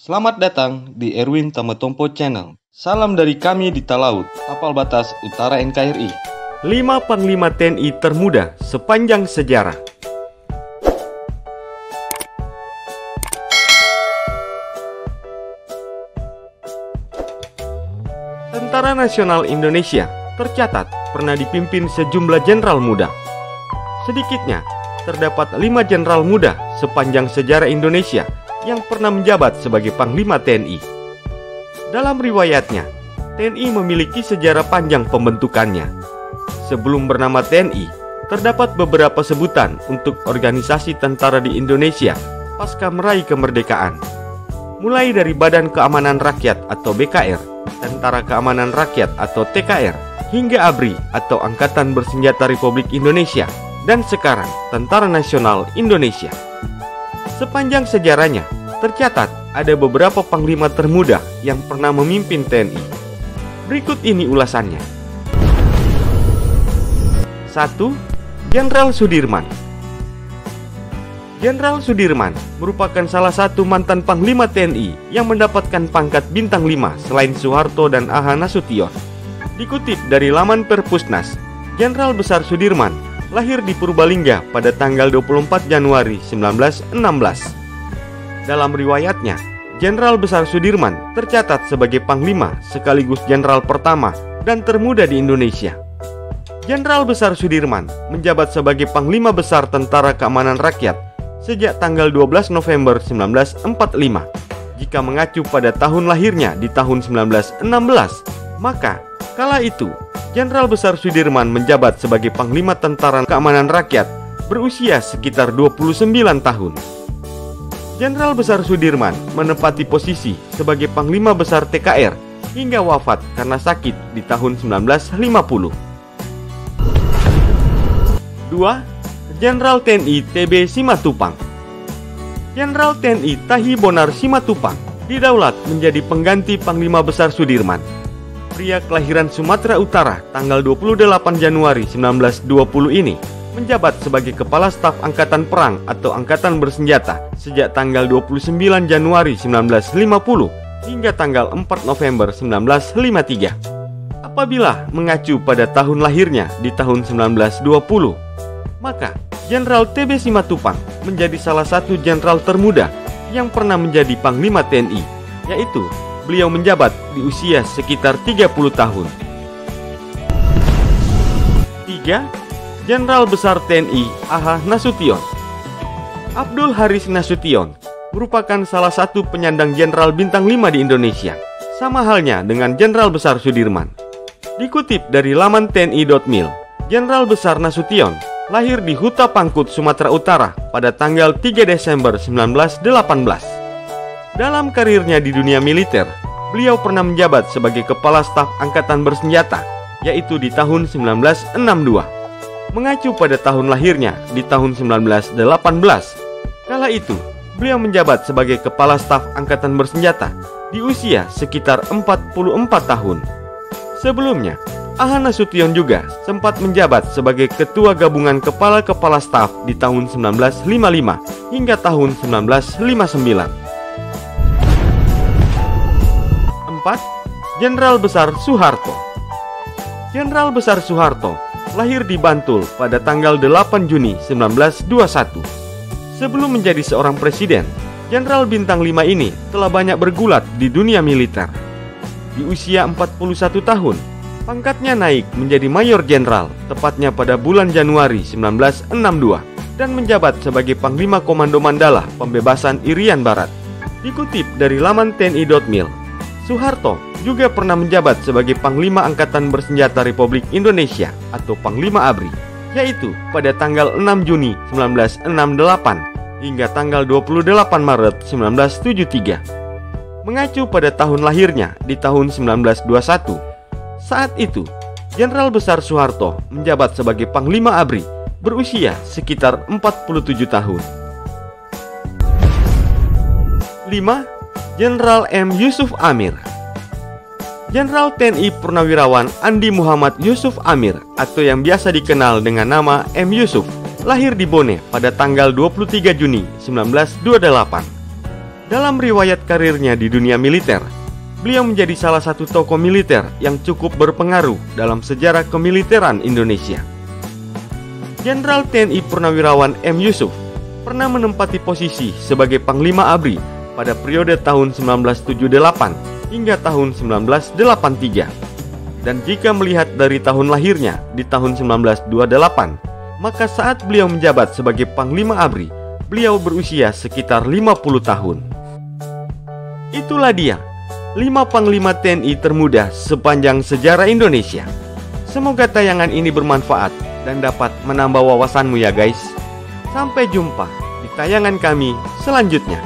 Selamat datang di Erwin Tametompo Channel. Salam dari kami di Talaut, Tapal Batas Utara NKRI. 5 Panglima TNI termuda sepanjang sejarah. Tentara Nasional Indonesia tercatat pernah dipimpin sejumlah jenderal muda. Sedikitnya, terdapat 5 jenderal muda sepanjang sejarah Indonesia yang pernah menjabat sebagai Panglima TNI. Dalam riwayatnya, TNI memiliki sejarah panjang pembentukannya. Sebelum bernama TNI, terdapat beberapa sebutan untuk organisasi tentara di Indonesia pasca meraih kemerdekaan. Mulai dari Badan Keamanan Rakyat atau BKR, Tentara Keamanan Rakyat atau TKR, hingga ABRI atau Angkatan Bersenjata Republik Indonesia, dan sekarang Tentara Nasional Indonesia. Sepanjang sejarahnya, tercatat ada beberapa panglima termuda yang pernah memimpin TNI. Berikut ini ulasannya. 1. Jenderal Sudirman. Jenderal Sudirman merupakan salah satu mantan Panglima TNI yang mendapatkan pangkat bintang 5 selain Soeharto dan A.H. Nasution. Dikutip dari laman Perpusnas, Jenderal Besar Sudirman lahir di Purbalingga pada tanggal 24 Januari 1916. Dalam riwayatnya, Jenderal Besar Sudirman tercatat sebagai Panglima sekaligus Jenderal pertama dan termuda di Indonesia. Jenderal Besar Sudirman menjabat sebagai Panglima Besar Tentara Keamanan Rakyat sejak tanggal 12 November 1945. Jika mengacu pada tahun lahirnya di tahun 1916, maka kala itu Jenderal Besar Sudirman menjabat sebagai Panglima Tentara Keamanan Rakyat berusia sekitar 29 tahun. Jenderal Besar Sudirman menempati posisi sebagai Panglima Besar TKR hingga wafat karena sakit di tahun 1950. 2. Jenderal TNI TB Simatupang. Jenderal TNI Tahi Bonar Simatupang didaulat menjadi pengganti Panglima Besar Sudirman. Pria kelahiran Sumatera Utara tanggal 28 Januari 1920 ini menjabat sebagai Kepala Staf Angkatan Perang atau Angkatan Bersenjata sejak tanggal 29 Januari 1950 hingga tanggal 4 November 1953. Apabila mengacu pada tahun lahirnya di tahun 1920, maka Jenderal TB Simatupang menjadi salah satu jenderal termuda yang pernah menjadi Panglima TNI, yaitu beliau menjabat di usia sekitar 30 tahun. 3. Jenderal Besar TNI A.H. Nasution. Abdul Haris Nasution merupakan salah satu penyandang jenderal bintang 5 di Indonesia, sama halnya dengan Jenderal Besar Sudirman. Dikutip dari laman tni.mil, Jenderal Besar Nasution lahir di Huta Pangkut, Sumatera Utara pada tanggal 3 Desember 1918. Dalam karirnya di dunia militer, beliau pernah menjabat sebagai Kepala Staf Angkatan Bersenjata, yaitu di tahun 1962. Mengacu pada tahun lahirnya di tahun 1918, kala itu beliau menjabat sebagai Kepala Staf Angkatan Bersenjata di usia sekitar 44 tahun. Sebelumnya, A.H. Nasution juga sempat menjabat sebagai Ketua Gabungan Kepala-Kepala Staf di tahun 1955 hingga tahun 1959. 4. Jenderal Besar Soeharto. Jenderal Besar Soeharto lahir di Bantul pada tanggal 8 Juni 1921. Sebelum menjadi seorang presiden, Jenderal Bintang 5 ini telah banyak bergulat di dunia militer. Di usia 41 tahun, pangkatnya naik menjadi Mayor Jenderal, tepatnya pada bulan Januari 1962, dan menjabat sebagai Panglima Komando Mandala Pembebasan Irian Barat. Dikutip dari laman tni.mil, Soeharto juga pernah menjabat sebagai Panglima Angkatan Bersenjata Republik Indonesia atau Panglima ABRI, yaitu pada tanggal 6 Juni 1968 hingga tanggal 28 Maret 1973. Mengacu pada tahun lahirnya di tahun 1921, saat itu Jenderal Besar Soeharto menjabat sebagai Panglima ABRI berusia sekitar 47 tahun. 5. Jenderal M. Yusuf Amir. Jenderal TNI Purnawirawan Andi Muhammad Yusuf Amir atau yang biasa dikenal dengan nama M. Yusuf lahir di Bone pada tanggal 23 Juni 1928. Dalam riwayat karirnya di dunia militer, beliau menjadi salah satu tokoh militer yang cukup berpengaruh dalam sejarah kemiliteran Indonesia. Jenderal TNI Purnawirawan M. Yusuf pernah menempati posisi sebagai Panglima ABRI pada periode tahun 1978 hingga tahun 1983. Dan jika melihat dari tahun lahirnya di tahun 1928, maka saat beliau menjabat sebagai Panglima ABRI, beliau berusia sekitar 50 tahun. Itulah dia, 5 Panglima TNI termuda sepanjang sejarah Indonesia. Semoga tayangan ini bermanfaat dan dapat menambah wawasanmu ya guys. Sampai jumpa di tayangan kami selanjutnya.